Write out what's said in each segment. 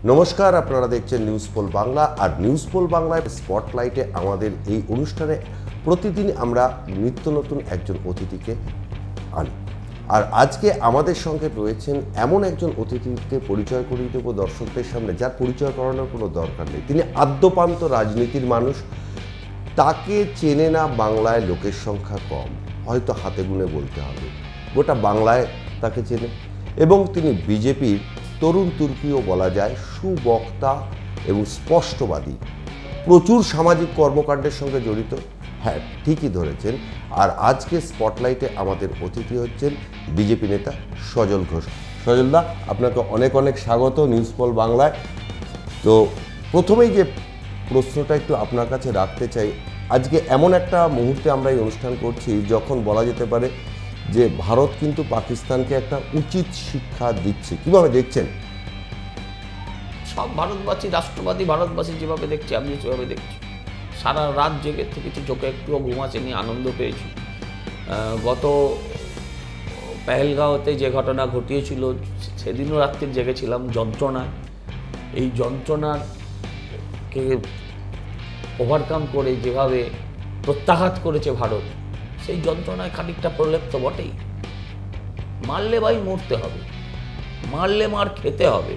নমস্কার, আপনারা দেখছেন নিউজ পোল বাংলা। আর নিউজ পোল বাংলায় স্পটলাইটে আমাদের এই অনুষ্ঠানে প্রতিদিন আমরা নিত্য নতুন একজন অতিথিকে আনি। আর আজকে আমাদের সঙ্গে রয়েছেন এমন একজন অতিথিকে পরিচয় করিয়ে দেবো দর্শকদের সামনে, যার পরিচয় করানোর কোনো দরকার নেই। তিনি আদ্যপান্ত রাজনীতির মানুষ। তাকে চেনে না বাংলায় লোকের সংখ্যা কম, হয়তো হাতে গুনে বলতে হবে। গোটা বাংলায় তাকে চেনে এবং তিনি বিজেপির তরুণ তুর্কিও বলা যায়, সুবক্তা এবং স্পষ্টবাদী, প্রচুর সামাজিক কর্মকাণ্ডের সঙ্গে জড়িত। হ্যাঁ, ঠিকই ধরেছেন। আর আজকে স্পটলাইটে আমাদের অতিথি হচ্ছেন বিজেপি নেতা সজল ঘোষ। সজলদা, আপনাকে অনেক অনেক স্বাগত নিউজ পোল বাংলায়। তো প্রথমেই যে প্রশ্নটা একটু আপনার কাছে রাখতে চাই, আজকে এমন একটা মুহূর্তে আমরা এই অনুষ্ঠান করছি যখন বলা যেতে পারে যে ভারত কিন্তু পাকিস্তানকে একটা উচিত শিক্ষা দিচ্ছে। কিভাবে দেখছেন? সব ভারতবাসী, রাষ্ট্রবাদী ভারতবাসী যেভাবে দেখছে, আমি সেভাবে দেখছি। সারা রাত জেগে থেকেছি, চোখে একটুও ঘুম আসেনি, আনন্দ পেয়েছি। গত পেহেলগাঁওতে যে ঘটনা ঘটিয়েছিল সেদিনও রাত্রে জেগেছিলাম যন্ত্রণায়। এই যন্ত্রণাকে ওভারকাম করে যেভাবে প্রত্যাঘাত করেছে ভারত, সেই যন্ত্রণায় খানিকটা প্রলেপ তো বটেই। মারলে ভাই মরতে হবে, মারলে মার খেতে হবে।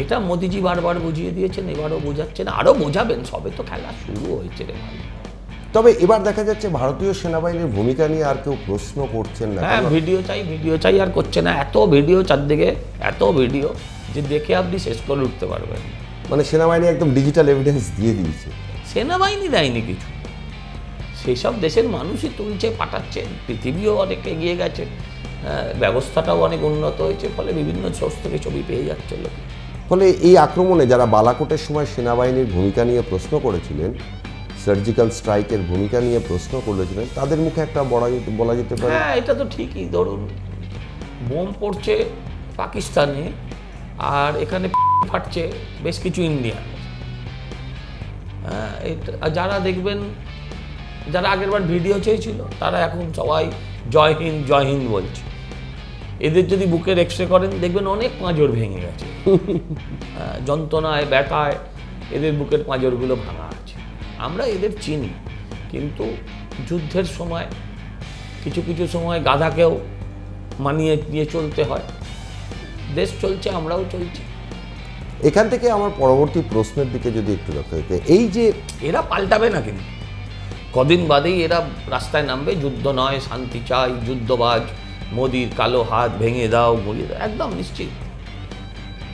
এটা মোদিজি বারবার বুঝিয়ে দিয়েছেন, এবারও বোঝাচ্ছেন, আরও বোঝাবেন। সবে তো খেলা শুরু হয়েছে রে ভাই। তবে এবার দেখা যাচ্ছে ভারতীয় সেনাবাহিনীর ভূমিকা নিয়ে আর কেউ প্রশ্ন করছেন না। হ্যাঁ, ভিডিও চাই আর করছে না। এত ভিডিও চারদিকে, এত ভিডিও যে দেখে আপনি শেষ করে উঠতে পারবেন। মানে সেনাবাহিনী একদম ডিজিটাল এভিডেন্স দিয়ে দিয়েছে। সেনাবাহিনী দেয়নি কিছু, সেসব দেশের মানুষই তুলছে, পাঠাচ্ছে। পৃথিবীও অনেক এগিয়ে গেছে, ব্যবস্থাটাও অনেক উন্নত হয়েছে, ফলে বিভিন্ন সোর্স থেকে ছবি পেয়ে যাচ্ছে লোক। ফলে এই আক্রমণে যারা বালাকোটের সময় সেনাবাহিনীর ভূমিকা নিয়ে প্রশ্ন করেছিলেন, সার্জিক্যাল স্ট্রাইকের ভূমিকা নিয়ে প্রশ্ন করেছিলেন, তাদের মুখে একটা বলা যেতে পারে। হ্যাঁ, এটা তো ঠিকই। ধরুন, বোম পড়ছে পাকিস্তানে আর এখানে ফাটছে বেশ কিছু ইন্ডিয়ান। হ্যাঁ, যারা দেখবেন, যারা আগেরবার ভিডিও চেয়েছিল তারা এখন সবাই জয় হিন্দ জয় হিন্দ বলছে। এদের যদি বুকের এক্সরে করেন দেখবেন অনেক পাঁজর ভেঙে গেছে। যন্ত্রণায়, ব্যথায় এদের বুকের পাঁজরগুলো ভাঙা আছে। আমরা এদের চিনি, কিন্তু যুদ্ধের সময় কিছু কিছু সময় গাধাকেও মানিয়ে নিয়ে চলতে হয়। দেশ চলছে, আমরাও চলছি। এখান থেকে আমার পরবর্তী প্রশ্নের দিকে যদি একটু লক্ষ্য করতে, এই যে এরা পাল্টাবে না, কিন্তু কদিন বাদেই এরা রাস্তায় নামবে। যুদ্ধ নয়, শান্তি চাই, যুদ্ধবাজ, মোদির কালো হাত ভেঙে দাও, গড়িয়ে দাও, একদম নিশ্চিত।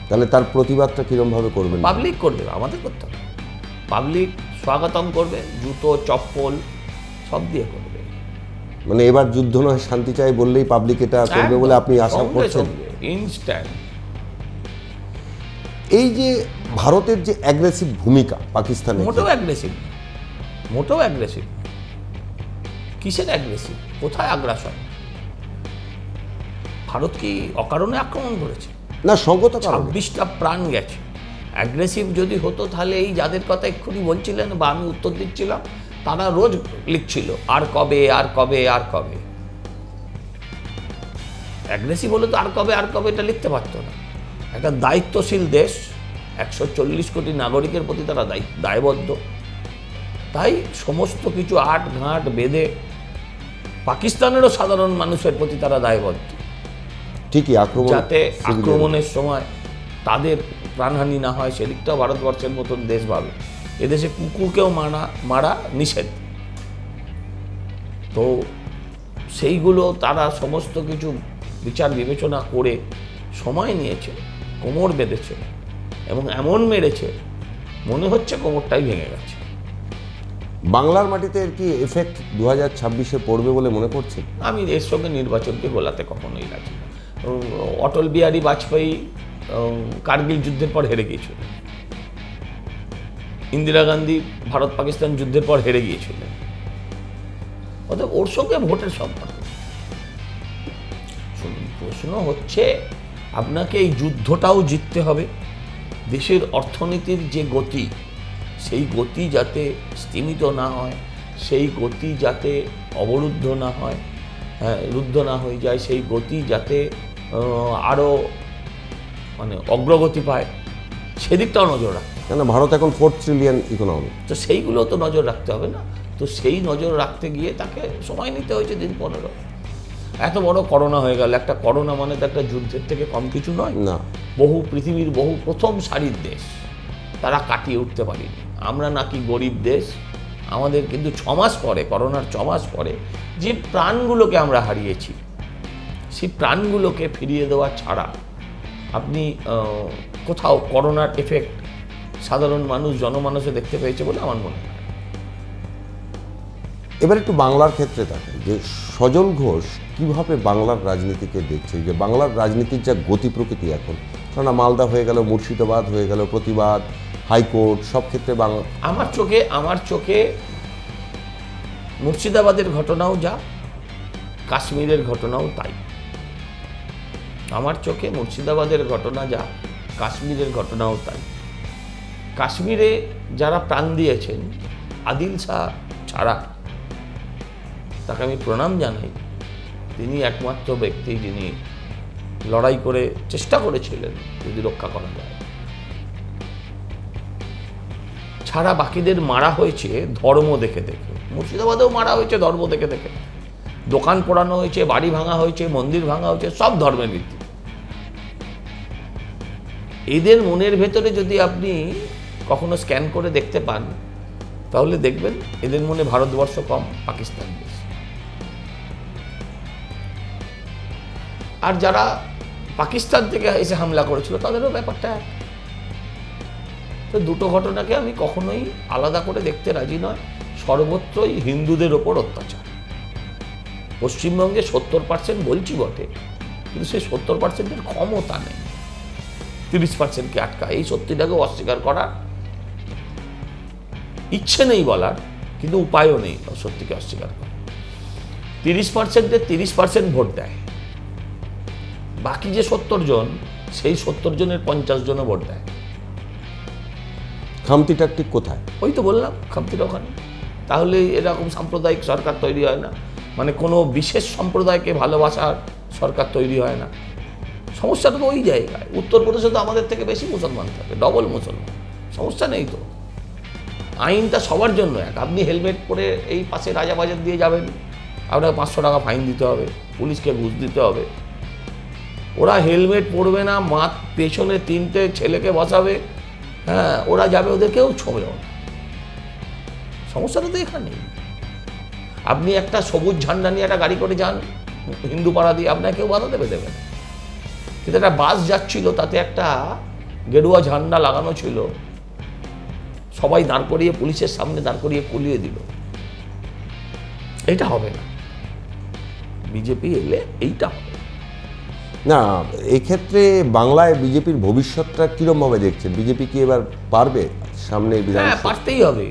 তাহলে তার প্রতিবাদটা কিরমভাবে করবেন? পাবলিক করবে, আমাদের করতে হবে। পাবলিক স্বাগতম করবে, জুতো চপ্পল সব দিয়ে করবে। মানে এবার যুদ্ধ নয়, শান্তি চাই বললেই পাবলিক এটা করবে বলে আপনি আশা করছেন? ইনস্ট্যান্ট। এই যে ভারতের যে অ্যাগ্রেসিভ ভূমিকা পাকিস্তানে, মোটেও অ্যাগ্রেসিভ, মোটেও অ্যাগ্রেসিভ। কিসের অ্যাগ্রেসিভ? কোথায় আগ্রাসন? ভারত কি অকারণে আক্রমণ করেছে? না, সঙ্গত কারণে 26টা প্রাণ গেছে। অ্যাগ্রেসিভ যদি হতো তাহলে এই যাদের কথা এক্ষুনি বলছিলেন বা আমি উত্তর দিচ্ছিলাম, তারা রোজ লিখছিল আর কবে, আর কবে, আর কবে। অ্যাগ্রেসিভ হলে তো আর কবে, আর কবে এটা লিখতে পারতো না। একটা দায়িত্বশীল দেশ, 140 কোটি নাগরিকের প্রতি তারা দায়বদ্ধ। তাই সমস্ত কিছু আট ঘাট বেঁধে পাকিস্তানেরও সাধারণ মানুষের প্রতি তারা দায়বদ্ধ। ঠিকই, যাতে আক্রমণের সময় তাদের প্রাণহানি না হয়, সেদিকটাও ভারতবর্ষের মতন দেশ ভাবে। এদেশে কুকুরকেও মারা নিষেধ। তো সেইগুলো তারা সমস্ত কিছু বিচার বিবেচনা করে সময় নিয়েছে, কোমর বেঁধেছে এবং এমন মেরেছে মনে হচ্ছে কোমরটাই ভেঙে গেছে। বাংলার মাটিতে এর কি এফেক্ট 2026-এ পড়বে বলে মনে করছে? আমি এর সঙ্গে নির্বাচনকে গোলাতে কখনোই রাজি না। অটল বিহারী বাজপেয়ী কার্গিল যুদ্ধের পর হেরে গিয়েছিল, ইন্দিরা গান্ধী ভারত পাকিস্তান যুদ্ধের পর হেরে গিয়েছিলেন। অতএব ওর সঙ্গে ভোটের সম্পর্ক। প্রশ্ন হচ্ছে, আপনাকে এই যুদ্ধটাও জিততে হবে। দেশের অর্থনীতির যে গতি, সেই গতি যাতে স্তিমিত না হয়, সেই গতি যাতে অবরুদ্ধ না হয়, রুদ্ধ না হয়ে যায়, সেই গতি যাতে আরও মানে অগ্রগতি পায়, সেদিকটাও নজর রাখতে কেন ভারত এখন 4 ট্রিলিয়ন ইকোনমি। তো সেইগুলো তো নজর রাখতে হবে না। তো সেই নজর রাখতে গিয়ে তাকে সময় নিতে হয়েছে দিন 15। এত বড় করোনা হয়ে গেল, একটা করোনা মানে তো একটা যুদ্ধের থেকে কম কিছু নয় না, পৃথিবীর বহু প্রথম সারির দেশ তারা কাটিয়ে উঠতে পারেনি। আমরা নাকি গরিব দেশ, আমাদের কিন্তু 6 মাস পরে, করোনার 6 মাস পরে যে প্রাণগুলোকে আমরা হারিয়েছি, সেই প্রাণগুলোকে ফিরিয়ে দেওয়া ছাড়া আপনি কোথাও করোনার এফেক্ট সাধারণ মানুষ জনমানসে দেখতে পেয়েছে বলে আমার মনে হয়। এবার একটু বাংলার ক্ষেত্রে থাকে যে সজল ঘোষ কিভাবে বাংলার রাজনীতিকে দেখছে, যে বাংলার রাজনীতির যা গতি প্রকৃতি এখন, কারণ মালদা হয়ে গেল, মুর্শিদাবাদ হয়ে গেল, প্রতিবাদ, হাইকোর্ট, সব ক্ষেত্রে বাংলা। আমার চোখে মুর্শিদাবাদের ঘটনাও যা, কাশ্মীরের ঘটনাও তাই। আমার চোখে মুর্শিদাবাদের ঘটনা যা, কাশ্মীরের ঘটনাও তাই। কাশ্মীরে যারা প্রাণ দিয়েছেন, আদিল শাহ ছাড়া, তাকে আমি প্রণাম জানাই। তিনি একমাত্র ব্যক্তি যিনি লড়াই করে চেষ্টা করেছিলেন যদি রক্ষা করা যায়। ছাড়া বাকিদের মারা হয়েছে ধর্ম দেখে দেখে। মুর্শিদাবাদেও মারা হয়েছে ধর্ম দেখে দেখে। দোকান পোড়ানো হয়েছে, বাড়ি ভাঙা হয়েছে, মন্দির ভাঙা হয়েছে, সব ধর্মের ভিত্তি। এদের মনের ভেতরে যদি আপনি কখনো স্ক্যান করে দেখতে পান, তাহলে দেখবেন এদের মনে ভারতবর্ষ কম, পাকিস্তান বেশি। আর যারা পাকিস্তান থেকে এসে হামলা করেছিল তাদেরও ব্যাপারটা এক। তো দুটো ঘটনাকে আমি কখনোই আলাদা করে দেখতে রাজি নয়। সর্বত্রই হিন্দুদের ওপর অত্যাচার। পশ্চিমবঙ্গে 70% বলছি বটে, কিন্তু সেই 70%-এর ক্ষমতা নেই 30%-কে আটকা। এই সত্যিটাকে অস্বীকার করার ইচ্ছে নেই বলার, কিন্তু উপায়ও নেই সত্যিকে অস্বীকার করা। 30%-এর 30% ভোট দেয়, বাকি যে 70 জন, সেই 70 জনের 50 জনও ভোট দেয়। খামতিটা ঠিক কোথায়? ওই তো বললাম, খামতিটা ওখানে। তাহলে এরকম সাম্প্রদায়িক সরকার তৈরি হয় না, মানে কোনো বিশেষ সম্প্রদায়কে ভালোবাসার সরকার তৈরি হয় না। সমস্যাটা তো ওই জায়গায়। উত্তরপ্রদেশে তো আমাদের থেকে বেশি মুসলমান থাকে, ডবল মুসলমান। সমস্যা নেই তো, আইনটা সবার জন্য এক। আপনি হেলমেট পরে এই পাশে রাজাবাজার দিয়ে যাবেন, আপনাকে 500 টাকা ফাইন দিতে হবে, পুলিশকে ঘুষ দিতে হবে। ওরা হেলমেট পরবে না, পেছনে 3টে ছেলেকে বসাবে, হ্যাঁ, ওরা যাবে, ওদের কেউ ছোঁবেও না। সমস্যাটা তো এখানেই। আপনি একটা সবুজ ঝান্ডা নিয়ে একটা গাড়ি করে যান হিন্দু পাড়া দিয়ে, আপনাকে কেউ বাধা দেবে না। কিন্তু একটা বাস যাচ্ছিল, তাতে একটা গেরুয়া ঝান্ডা লাগানো ছিল, সবাই দাঁড় করিয়ে পুলিশের সামনে দাঁড় করিয়ে কুলিয়ে দিল। এইটা হবে না, বিজেপি এলে এইটা হবে না। এক্ষেত্রে বাংলায় বিজেপির ভবিষ্যৎটা কিরম ভাবে দেখছেন? বিজেপি কি এবার পারবে সামনে? হ্যাঁ, পারতেই হবে।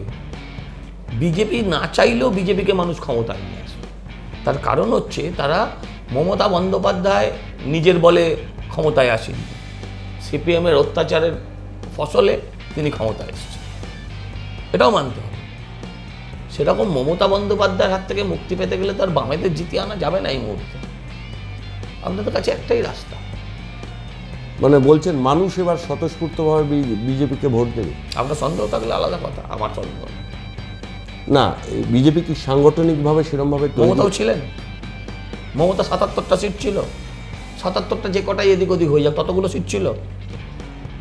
বিজেপি না চাইলেও বিজেপিকে মানুষ ক্ষমতায় নিয়ে আসবে। তার কারণ হচ্ছে তারা, মমতা বন্দ্যোপাধ্যায় নিজের বলে ক্ষমতায় আসেনি, সিপিএমের অত্যাচারের ফসলে তিনি ক্ষমতায় এসেছেন, এটাও মানতে হবে। সেরকম মমতা বন্দ্যোপাধ্যায়ের হাত থেকে মুক্তি পেতে গেলে তার বামেদের জিতিয়ে আনা যাবে না এই মুহূর্তে। আপনাদের কাছে একটাই রাস্তা। মানে বলছেন মানুষ এবার স্বতঃস্ফূর্তভাবে বিজেপিকে ভোট দেবে? আপনার সন্দেহ থাকলে আলাদা কথা, আমার সন্দেহ না। বিজেপি কি সাংগঠনিকভাবে সেরকমভাবে? মমতাও ছিলেন, মমতা 77টা সিট ছিল, 77টা যে কটাই এদিক ওদিক হয়ে যাক, ততগুলো সিট ছিল।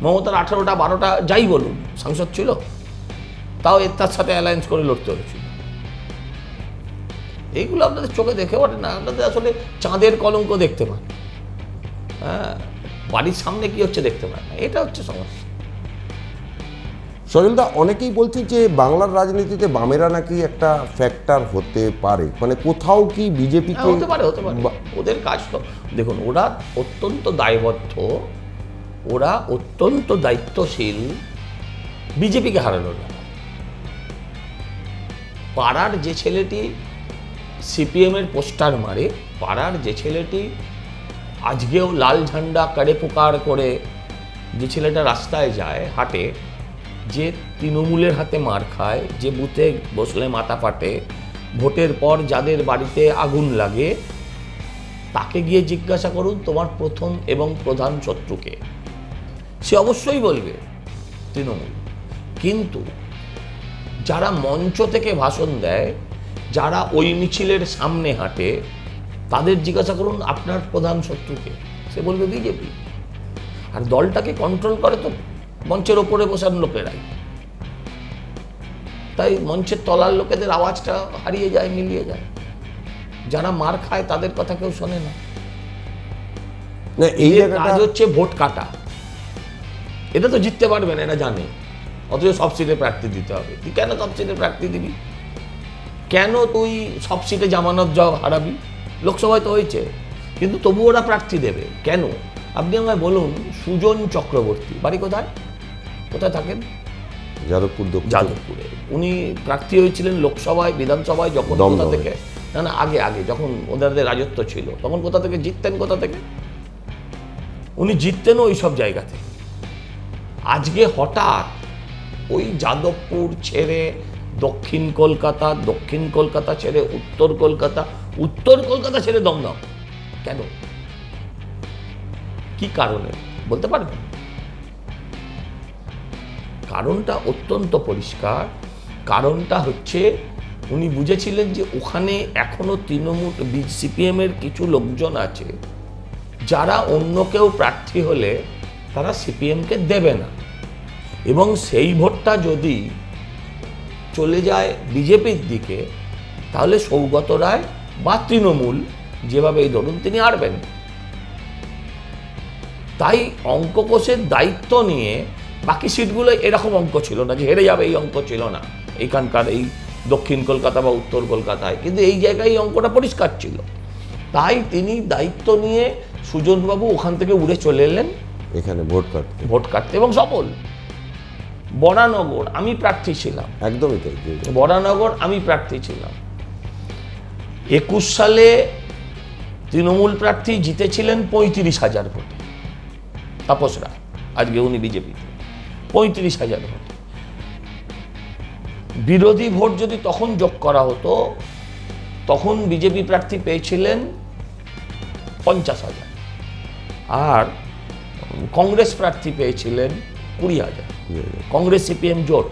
মমতার 18টা 12টা যাই বলুন সাংসদ ছিল, তাও তার সাথে অ্যালায়েন্স করে লড়তে হয়েছিল। এইগুলো আপনাদের চোখে দেখে পারেন না, আপনাদের আসলে চাঁদের কলঙ্ক দেখতে পান, হ্যাঁ, বাড়ির সামনে কি হচ্ছে দেখতে পান না, এটা হচ্ছে সমস্যা। সজলদা, অনেকেই বলছে যে বাংলার রাজনীতিতে বামেরা নাকি একটা ফ্যাক্টর হতে পারে, মানে কোথাও কি বিজেপিকে? হতে পারে, ওদের কাজ তো দেখুন, ওরা অত্যন্ত দায়বদ্ধ, ওরা অত্যন্ত দায়িত্বশীল বিজেপিকে হারানোর ব্যাপারে। পাড়ার যে ছেলেটি সিপিএমের পোস্টার মারে, পাড়ার যে ছেলেটি আজকেও লাল ঝান্ডা কাড়ে পুকার করে, যে ছেলেটা রাস্তায় যায় হাঁটে, যে তৃণমূলের হাতে মার খায়, যে বুথে বসলে মাথা ফাটে, ভোটের পর যাদের বাড়িতে আগুন লাগে, তাকে গিয়ে জিজ্ঞাসা করুন তোমার প্রথম এবং প্রধান শত্রুকে, সে অবশ্যই বলবে তৃণমূল। কিন্তু যারা মঞ্চ থেকে ভাষণ দেয়, যারা ওই মিছিলের সামনে হাঁটে, তাদের জিজ্ঞাসা করুন আপনার প্রধান শত্রুকে, সে বলবে বিজেপি। আর দলটাকে কন্ট্রোল করে তো মঞ্চের ওপরে বসার লোকেরাই। তাই মঞ্চের তলার লোকেদের আওয়াজটা হারিয়ে যায়, মিলিয়ে যায়। যারা মার খায় তাদের কথা কেউ শোনে না। না, এই এদের জায়গাটা কাজ হচ্ছে ভোট কাটা। এটা তো জিততে পারবে না, এটা জানে, অথচ সব সিটে প্রার্থী দিতে হবে। তুই কেন সব সিটে প্রার্থী দিবি? কেন তুই সব সিটে জামানত হারাবি? লোকসভায় তো হয়েছে, কিন্তু তবু ওরা প্রার্থী দেবে কেন? আপনি আমায় বলুন, সুজন চক্রবর্তী বাড়ি কোথায়, কোথায় থাকেন? যাদবপুরে। উনি প্রার্থী হয়েছিলেন লোকসভায়, বিধানসভায় যখন কোথা থেকে? না আগে যখন ওদের রাজত্ব ছিল, তখন কোথা থেকে জিততেন? কোথা থেকে উনি জিততেন? ওই সব জায়গা থেকে। আজকে হঠাৎ ওই যাদবপুর ছেড়ে দক্ষিণ কলকাতা ছেড়ে উত্তর কলকাতা ছেড়ে দমদম কেন? কি কারণে বলতে পারবেন? কারণটা অত্যন্ত পরিষ্কার। কারণটা হচ্ছে উনি বুঝেছিলেন যে ওখানে এখনো তৃণমূল সিপিএম এর কিছু লোকজন আছে যারা অন্য কেউ প্রার্থী হলে তারা সিপিএমকে দেবে না, এবং সেই ভোটটা যদি চলে যায় বিজেপির দিকে, তাহলে সৌগত রায় বা তৃণমূল যেভাবে এই ধরুন তিনি হারবেন। তাই অঙ্ক কোষের দায়িত্ব নিয়ে বাকি সিটগুলো এরকম অঙ্ক ছিল না যে হেরে যাবে, এই অঙ্ক ছিল না এইখানকার এই দক্ষিণ কলকাতা বা উত্তর কলকাতায়, কিন্তু এই জায়গায় এই অঙ্কটা পরিষ্কার ছিল। তাই তিনি দায়িত্ব নিয়ে সুজনবাবু ওখান থেকে উড়ে চলে এলেন এখানে ভোট কাটতে এবং সফল। বরানগর আমি প্রার্থী ছিলাম, একদমই তাই, বরানগর আমি প্রার্থী ছিলাম। 21 সালে তৃণমূল প্রার্থী জিতেছিলেন 35,000 ভোটে, তাপস রায়, আজকে উনি বিজেপিতে, 35,000 ভোটে। বিরোধী ভোট যদি তখন যোগ করা হতো, তখন বিজেপি প্রার্থী পেয়েছিলেন 50,000, আর কংগ্রেস প্রার্থী পেয়েছিলেন 20,000। কংগ্রেস সিপিএম জোট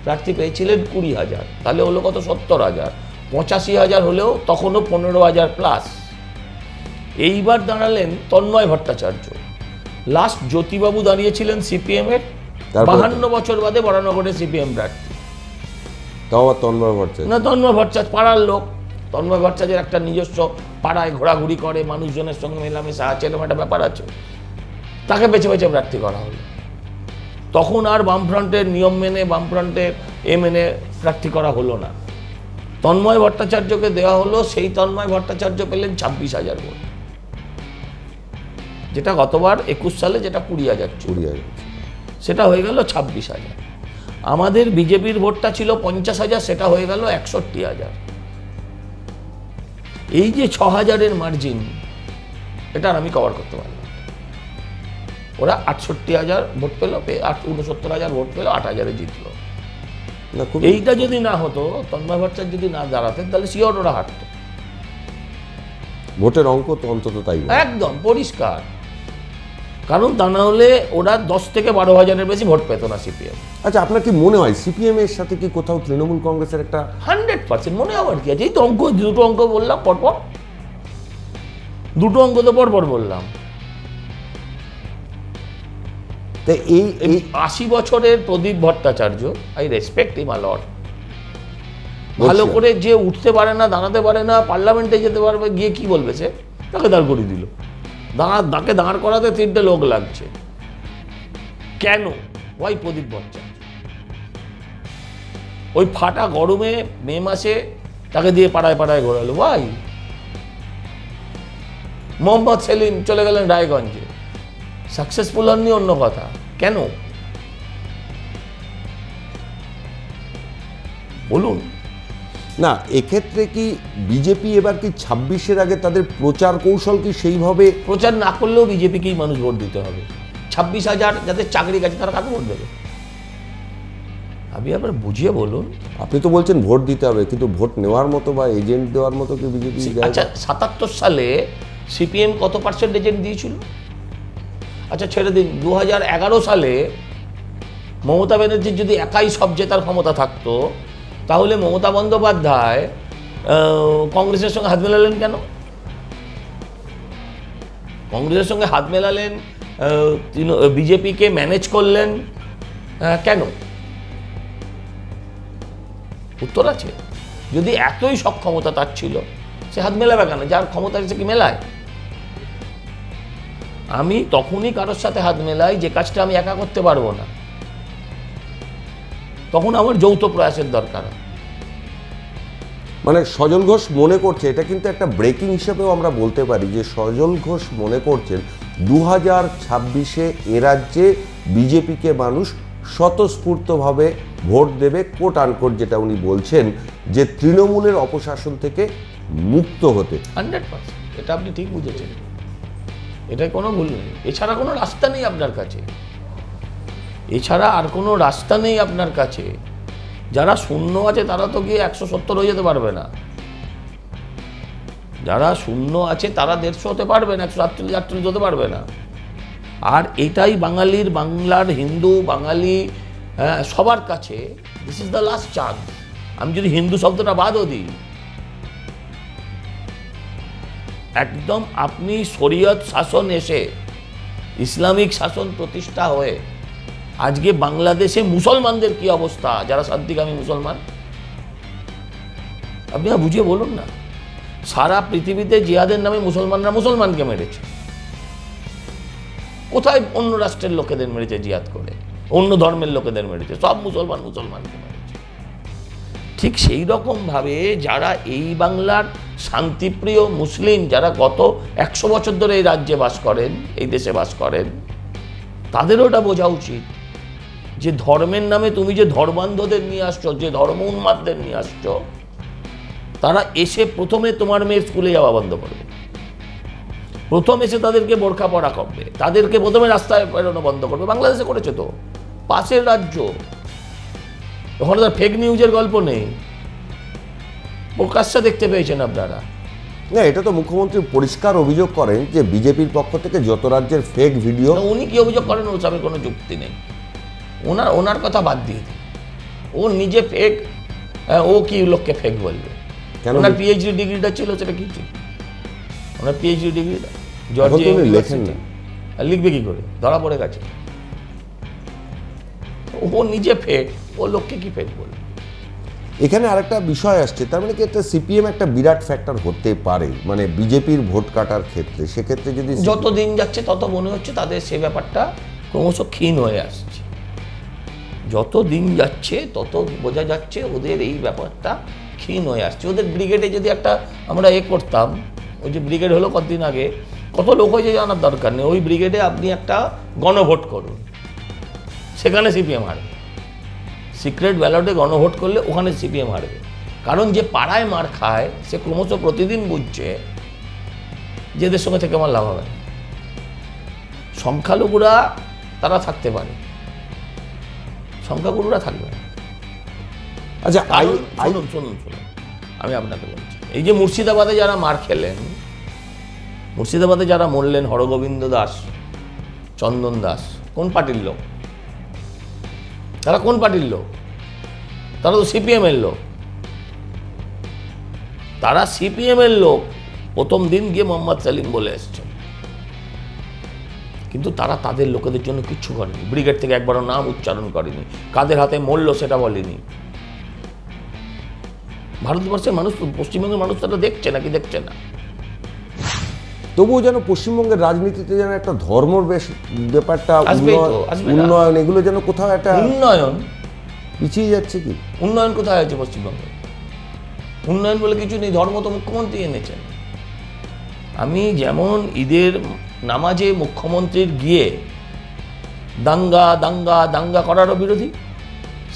প্রার্থী পেয়েছিলেন 20,000, তাহলে হলো কত? 70,000। 85,000 হলেও তখনও 15,000 প্লাস। এইবার দাঁড়ালেন তন্ময় ভট্টাচার্য। লাস্ট জ্যোতিবাবু দাঁড়িয়েছিলেন সিপিএম এর, 52 বছর বাদে বরানগরে সিপিএম প্রার্থী। তন্ময় ভট্টাচার্য পাড়ার লোক। তন্ময় ভট্টাচার্যের একটা নিজস্ব পাড়ায় ঘোরাঘুরি করে, মানুষজনের সঙ্গে মেলামেশা আছে, এরকম একটা ব্যাপার আছে। তাকে বেছে বেছে প্রার্থী করা হলো। তখন আর বামফ্রন্টের নিয়ম মেনে, বামফ্রন্টের মেনে প্রার্থী করা হলো না। তন্ময় ভট্টাচার্যকে দেওয়া হলো, সেই তন্ময় ভট্টাচার্য পেলেন 26,000 ভোট, যেটা গতবার 21 সালে যেটা 20,000 ছিল, সেটা হয়ে গেল 26,000। আমাদের বিজেপির ভোটটা ছিল 50,000, সেটা হয়ে গেল 61,000। এই যে 6,000-এর মার্জিন, এটা আমি কভার করতে পারলাম। ওরা 68,000 ভোট পেল, 69,000 ভোট পেল, 8,000-এ জিতলো। এইটা যদি না হতো, তন্ময় ভট্টাচার্য যদি না দাঁড়াতেন, তাহলে শিওর ওরা হারতো। ভোটের অঙ্ক তো অন্তত তাই একদম পরিষ্কার। কারণ তা না হলে ওরা 10 থেকে 12,000-এর বেশি ভোট পেত না সিপিএম। আচ্ছা, আপনার কি মনে হয় সিপিএম এর সাথে কি কোথাও তৃণমূল কংগ্রেসের একটা 100% মনে হওয়ার কি আছে? এই তো অঙ্ক, দুটো অঙ্ক বললাম পরপর, দুটো অঙ্ক তো পরপর বললাম। এই 80 বছরের প্রদীপ ভট্টাচার্য, আই রেসপেক্ট হিম আ লট, ভালো করে যে উঠতে পারে না, দাঁড়াতে পারে না, পার্লামেন্টে যেতে পারবে, গিয়ে কি বলবে সে? তাকে দাঁড় করিয়ে দিল। তাকে দাঁড় করাতে 3টে লোক লাগছে কেন? ওই প্রদীপ ভট্টাচার্য ওই ফাটা গরমে মে মাসে তাকে দিয়ে পাড়ায় পাড়ায় ঘোরালো। ভাই, মোহাম্মদ সেলিম চলে গেলেন রায়গঞ্জে, সাকসেসফুল হননি অন্য কথা, কেন বলুন? না, এক্ষেত্রে কি বিজেপি এবার কি 26-এর আগে তাদের প্রচার কৌশল কি সেইভাবে? প্রচার না করলেও বিজেপিকেই মানুষ ভোট দিতে হবে। 26,000 যাদের চাকরি গেছে তারা কাকে ভোট দেবে? আপনি আবার বুঝিয়ে বলুন। আপনি তো বলছেন ভোট দিতে হবে, কিন্তু ভোট নেওয়ার মতো বা এজেন্ট দেওয়ার মতো কি বিজেপি? আচ্ছা, 77 সালে সিপিএম কত % এজেন্ট দিয়েছিল? আচ্ছা ছেড়ে দিন, 2011 সালে মমতা ব্যানার্জির যদি একাই সব জেতার ক্ষমতা থাকতো, তাহলে মমতা বন্দ্যোপাধ্যায় কংগ্রেসের সঙ্গে হাত মেলালেন কেন? কংগ্রেসের সঙ্গে হাত মেলালেন, বিজেপিকে ম্যানেজ করলেন কেন? উত্তর আছে। যদি এতই সক্ষমতা তার ছিল, সে হাত মেলাবে কেন? যার ক্ষমতা আছে কি মেলায়? আমি তখনই কারোর সাথে হাত মেলাই যে কাজটা আমি একা করতে পারবো না, তখন আমার যৌথ প্রয়াসের দরকার। মানে সজল ঘোষ মনে করছে, এটা কিন্তু একটা ব্রেকিং হিসেবেও আমরা বলতে পারি যে সজল ঘোষ মনে করছেন 2026-এ এ রাজ্যে বিজেপিকে মানুষ স্বতঃস্ফূর্তভাবে ভোট দেবে, কোট আনকোট, যেটা উনি বলছেন যে তৃণমূলের অপশাসন থেকে মুক্ত হতে। 100%, এটা আপনি ঠিক বুঝেছেন, এটাই কোনো ভুল নেই। এছাড়া কোনো রাস্তা নেই আপনার কাছে, এছাড়া আর কোনো রাস্তা নেই আপনার কাছে। যারা শূন্য আছে তারা তো গিয়ে 170 হয়ে যেতে পারবে না, যারা শূন্য আছে তারা 150 হতে পারবে না, 148 হতে পারবে না। আর এটাই বাঙালির, বাংলার হিন্দু বাঙালি সবার কাছে this is the last chance. আমি যদি হিন্দু শব্দটা বাদও দিই, একদম আপনি শরীয়ত শাসন এসে ইসলামিক শাসন প্রতিষ্ঠা হয়ে আজকে বাংলাদেশে মুসলমানদের কি অবস্থা, যারা শান্তিকামী মুসলমান, আপনি বুঝিয়ে বলুন না। সারা পৃথিবীতে জিহাদের নামে মুসলমানরা মুসলমানকে মেরেছে। কোথায় অন্য রাষ্ট্রের লোকেদের মেরেছে জিহাদ করে? অন্য ধর্মের লোকেদের মেরেছে, সব মুসলমানকে মেরেছে। ঠিক সেই রকমভাবে যারা এই বাংলার শান্তিপ্রিয় মুসলিম, যারা গত 100 বছর ধরে এই রাজ্যে বাস করেন, এই দেশে বাস করেন, তাদেরও ওটা বোঝা উচিত যে ধর্মের নামে তুমি যে ধর্মান্ধদের নিয়ে আসছো, যে ধর্ম উন্মাদদের নিয়ে আসছো, তারা এসে প্রথমে তোমার মেয়ের স্কুলে যাওয়া বন্ধ করবে, প্রথম এসে তাদেরকে বোরখা পরা করবে, তাদেরকে প্রথমে রাস্তায় বেরোনো বন্ধ করবে। বাংলাদেশে করেছে তো, পাশের রাজ্য। ওখানে তার ফেক নিউজের গল্প নেই, প্রকাশ্যে দেখতে পেয়েছেন আপনারা। না, এটা তো মুখ্যমন্ত্রী পরিষ্কার অভিযোগ করেন যে বিজেপির পক্ষ থেকে যত রাজ্যের ফেক ভিডিও। উনি কি অভিযোগ করেন ওর সাথে কোনো যুক্তি নেই, ওনার কথা বাদ দিয়ে দিন। ও নিজে ফেক, ও কি লোককে ফেক বলবে? ওনার পিএইচডি ডিগ্রিটা ছিল, সেটা কি ছিল? ওনার পিএইচডি ডিগ্রিটা জর্জিয়া ইউনিভার্সিটি, লিখবে কি করে? ধরা পড়ে গেছে। ও নিজে ফেক, ও লোককে কি ফেক বলবে? এখানে আরেকটা বিষয় আসছে, তার মানে কি একটা সিপিএম একটা বিরাট ফ্যাক্টর হতে পারে, মানে বিজেপির ভোট কাটার ক্ষেত্রে। সেক্ষেত্রে যদি যত দিন যাচ্ছে তত মনে হচ্ছে তাদের সে ব্যাপারটা ক্রমশ ক্ষীণ হয়ে আসছে। যত দিন যাচ্ছে তত বোঝা যাচ্ছে ওদের এই ব্যাপারটা ক্ষীণ হয়ে আসছে। ওদের ব্রিগেডে যদি একটা আমরা করতাম, ওই যে ব্রিগেড হলো কতদিন আগে, কত লোক হয়েছে জানার দরকার নেই। ওই ব্রিগেডে আপনি একটা গণভোট করুন, সেখানে সিপিএম হারবে। সিক্রেট ব্যালটে গণভোট করলে ওখানে সিপিএম হারবে। কারণ যে পাড়ায় মার খায় সে ক্রমশ প্রতিদিন বুঝছে যে এদের সঙ্গে থেকে আমার লাভ হবে না। সংখ্যালঘুরা তারা থাকতে পারে, সংখ্যাগুরুরা থাকবে না। আচ্ছা, শুনুন, আমি আপনাকে বলছি, এই যে মুর্শিদাবাদে যারা মার খেলেন, মুর্শিদাবাদে যারা মরলেন, হরগোবিন্দ দাস, চন্দন দাস, কোন পার্টির লোক? তারা কোন পার্টির লোক? তারা তো সিপিএম এর লোক। তারা সিপিএম এর লোক। প্রথম দিন গিয়ে মোহাম্মদ সেলিম বলে এসছেন, কিন্তু তারা তাদের লোকেদের জন্য কিচ্ছু করেনি। ব্রিগেড থেকে একবারও নাম উচ্চারণ করেনি, কাদের হাতে মরল সেটা বলেনি। ভারতবর্ষের মানুষ, পশ্চিমবঙ্গের মানুষ তারা দেখছে নাকি দেখছে না? তবুও যেন পশ্চিমবঙ্গের রাজনীতিতে যেন একটা ধর্মর ব্যাপারটা, উন্নয়ন, এগুলো যেন কোথাও একটা উন্নয়ন পিছিয়ে যাচ্ছে। কি উন্নয়ন কোথায় হয়েছে পশ্চিমবঙ্গে? উন্নয়ন বলে কিছু নেই। ধর্ম তো মুখ্যমন্ত্রী এনেছেন। আমি যেমন ঈদের নামাজে মুখ্যমন্ত্রীর গিয়ে দাঙ্গা দাঙ্গা দাঙ্গা করারও বিরোধী,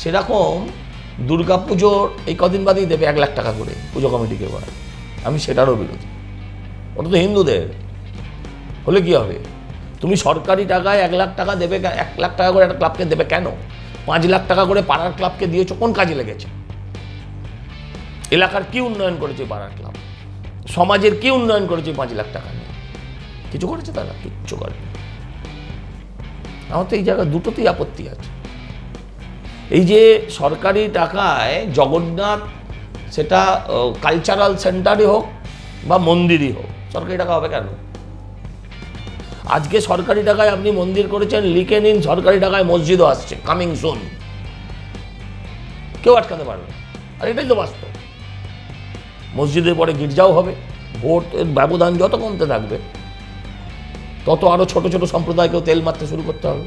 সেরকম দুর্গা পুজোর এই কদিন বাদেই দেবে 1 লাখ টাকা করে পুজো কমিটিকে করা, আমি সেটারও বিরোধী। ওটা তো হিন্দুদের, হলে কি হবে? তুমি সরকারি টাকায় 1 লাখ টাকা দেবে, 1 লাখ টাকা করে একটা ক্লাবকে দেবে কেন? 5 লাখ টাকা করে পাড়ার ক্লাবকে দিয়েছো, কোন কাজে লেগেছে? এলাকার কি উন্নয়ন করেছে পাড়ার ক্লাব? সমাজের কি উন্নয়ন করেছে 5 লাখ টাকা নিয়ে? কিছু করেছে তারা? কিচ্ছু করে। আমার তো এই জায়গায় দুটোতেই আপত্তি আছে। এই যে সরকারি টাকায় জগন্নাথ, সেটা কালচারাল সেন্টারই হোক বা মন্দিরই হোক, সরকারি টাকা হবে কেন? আজকে সরকারি টাকায় আপনি মন্দির করেছেন, লিখে নিন সরকারি টাকায় মসজিদও আসছে, কামিং সুন, কেউ আটকাতে পারবে না। আর এটাই তো বাস্তব। মসজিদের পরে গির্জাও হবে, ভোটের ব্যবধান যত কমতে থাকবে তত আরো ছোট ছোট সম্প্রদায়কেও তেল মারতে শুরু করতে হবে।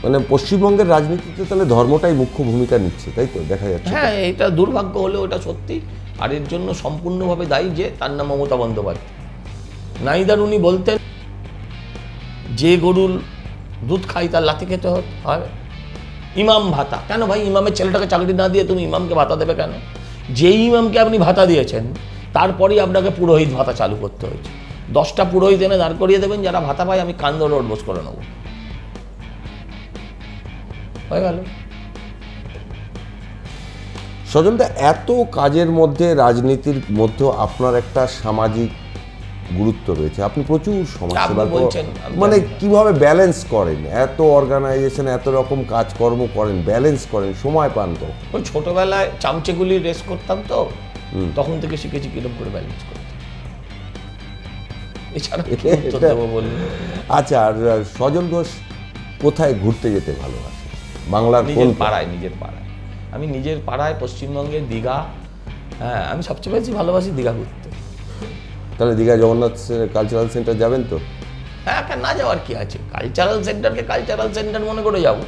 মানে পশ্চিমবঙ্গের রাজনীতিতে তাহলে ধর্মটাই মুখ্য ভূমিকা নিচ্ছে, তাই তো দেখা যাচ্ছে। হ্যাঁ, এটা দুর্ভাগ্য হলেও এটা সত্যি। আর এর জন্য সম্পূর্ণভাবে দায়ী যে তার নাম মমতা বন্দ্যোপাধ্যায়। নাইদার উনি বলতেন, যে গরুর দুধ খাই তার লাথি খেতে হবে। ইমাম ভাতা কেন ভাই? ইমামের ছেলেটাকে চাকরি না দিয়ে তুমি ইমামকে ভাতা দেবে কেন? যেই ইমামকে আপনি ভাতা দিয়েছেন তারপরেই আপনাকে পুরোহিত ভাতা চালু করতে হয়েছে। 10টা পুরোহিত এনে দাঁড় করিয়ে দেবেন, যারা ভাতা পায় আমি কান ধরে উঠবোস করে নেবো, হয়ে গেল। সজলদা, এত কাজের মধ্যে রাজনীতির মধ্যে আপনার একটা সামাজিক গুরুত্ব রয়েছে, আপনি প্রচুর সমাজসেবা মানে কিভাবে ব্যালেন্স করেন? এত অর্গানাইজেশন, এত রকম কাজকর্ম করেন, ব্যালেন্স করেন, সময় পান তো? ওই ছোটবেলায় চামচেগুলি রেস করতাম তো, তখন থেকে শিখেছি কিরকম করে ব্যালেন্স করতে। এছাড়া আচ্ছা, আর সজল ঘোষ কোথায় ঘুরতে যেতে ভালোবাসে? বাংলার নিজের পাড়ায়। আমি নিজের পাড়ায় পশ্চিমবঙ্গের দীঘা, হ্যাঁ, আমি সবচেয়ে বেশি ভালোবাসি দীঘা ঘুরতে। তাহলে দীঘা জগন্নাথ কালচারাল সেন্টার যাবেন তো? হ্যাঁ, কেন না যাওয়ার কি আছে? কালচারাল সেন্টারকে কালচারাল সেন্টার মনে করে যাব।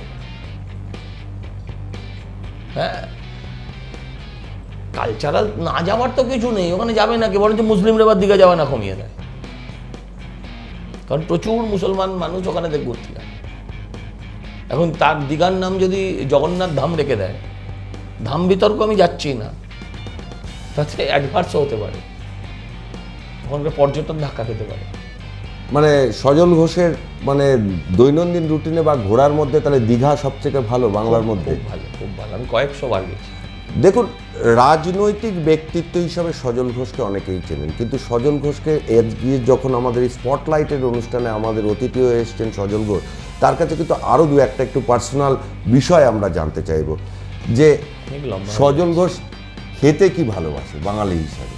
হ্যাঁ, কালচারাল না যাওয়ার তো কিছু নেই, ওখানে যাবে না, বরঞ্চ মুসলিমরা এবার দীঘা যাওয়া না কমিয়ে দেয়, কারণ প্রচুর মুসলমান মানুষ ওখানে ঘুরতে যায়। এখন তার দীঘার নাম যদি জগন্নাথ ধাম রেখে দেয়, ধাম বিতর্ক আমি যাচ্ছি না, তাতে অ্যাডভার্সও হতে পারে, ওখানকার পর্যটন ধাক্কা খেতে পারে। মানে সজল ঘোষের মানে দৈনন্দিন রুটিনে বা ঘোরার মধ্যে তাহলে দীঘা সবথেকে ভালো বাংলার মধ্যে? খুব ভালো। আমি কয়েকশো বার গেছি। দেখুন, রাজনৈতিক ব্যক্তিত্ব হিসাবে সজল ঘোষকে অনেকেই চেনেন, কিন্তু সজল ঘোষকে গিয়ে যখন আমাদের এই স্পটলাইটের অনুষ্ঠানে আমাদের অতিথি হয়ে এসছেন সজল ঘোষ, তার কাছে কিন্তু আরও দু একটা একটু পার্সোনাল বিষয় আমরা জানতে চাইব, যে সজল ঘোষ খেতে কি ভালোবাসে বাঙালি হিসাবে?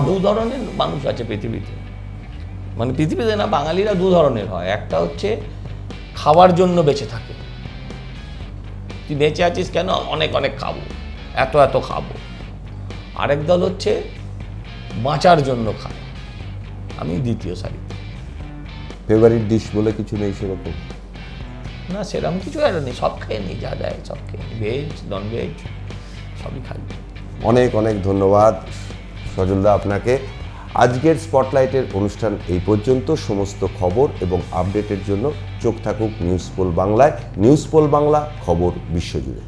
দু ধরনের মানুষ আছে পৃথিবীতে, মানে পৃথিবীতে না, বাঙালিরা দু ধরনের হয়। একটা হচ্ছে খাওয়ার জন্য বেঁচে থাকে, তুই বেঁচে আছিস কেন, অনেক অনেক খাবো, এত এত খাবো। আরেক দল হচ্ছে বাঁচার জন্য খায়, আমি দ্বিতীয় সারিতে। ফেভারিট ডিশ বলে কিছু নেই সেরকম? না, সেরকম কিছু একটা নেই, সব খেয়ে নিই, যা দেয় সব খেয়ে নিই, ভেজ নন ভেজ সবই খাই। অনেক অনেক ধন্যবাদ সজলদা আপনাকে। আজকের স্পটলাইটের অনুষ্ঠান এই পর্যন্ত। সমস্ত খবর এবং আপডেটের জন্য চোখ থাকুক নিউজ পোল বাংলায়। নিউজ পোল বাংলা, খবর বিশ্বজুড়ে।